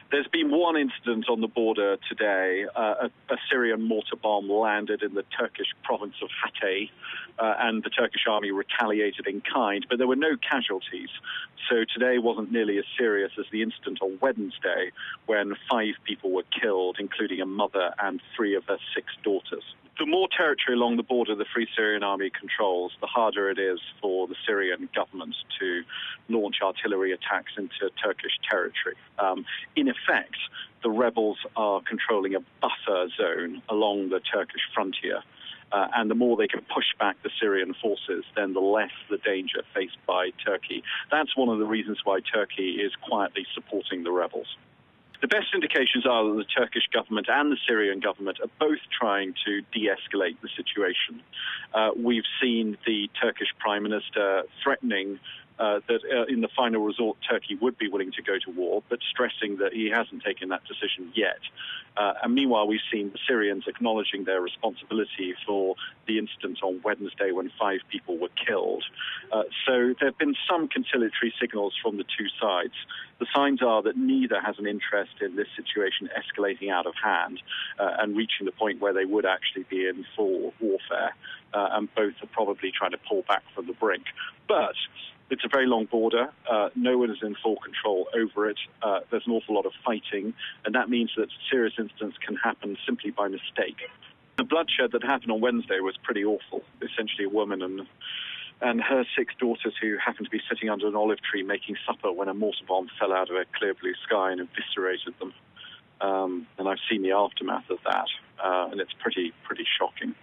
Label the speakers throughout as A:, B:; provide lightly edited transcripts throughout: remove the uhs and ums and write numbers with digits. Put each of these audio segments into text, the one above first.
A: There's been one incident on the border today. A Syrian mortar bomb landed in the Turkish province of Hatay, and the Turkish army retaliated in kind, but there were no casualties. So today wasn't nearly as serious as the incident on Wednesday, when 5 people were killed, including a mother and 3 of her 6 daughters. The more territory along the border the Free Syrian Army controls, the harder it is for the Syrian government to launch artillery attacks into Turkish territory. In effect, the rebels are controlling a buffer zone along the Turkish frontier. And the more they can push back the Syrian forces, then the less the danger faced by Turkey. That's one of the reasons why Turkey is quietly supporting the rebels. The best indications are that the Turkish government and the Syrian government are both trying to de-escalate the situation. We've seen the Turkish Prime Minister threatening that in the final resort, Turkey would be willing to go to war, but stressing that he hasn't taken that decision yet. And meanwhile, we've seen the Syrians acknowledging their responsibility for the incident on Wednesday when 5 people were killed. So there have been some conciliatory signals from the two sides. The signs are that neither has an interest in this situation escalating out of hand and reaching the point where they would actually be in full warfare. And both are probably trying to pull back from the brink. But it's a very long border. No one is in full control over it. There's an awful lot of fighting, and that means that serious incidents can happen simply by mistake. The bloodshed that happened on Wednesday was pretty awful. Essentially a woman and her 6 daughters who happened to be sitting under an olive tree making supper when a mortar bomb fell out of a clear blue sky and eviscerated them. And I've seen the aftermath of that, and it's pretty shocking.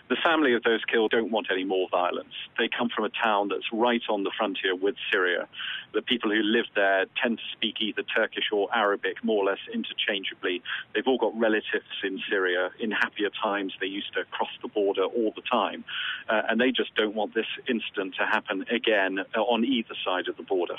A: The family of those killed don't want any more violence. They come from a town that's right on the frontier with Syria. The people who live there tend to speak either Turkish or Arabic, more or less interchangeably. They've all got relatives in Syria. In happier times, they used to cross the border all the time. And they just don't want this incident to happen again on either side of the border.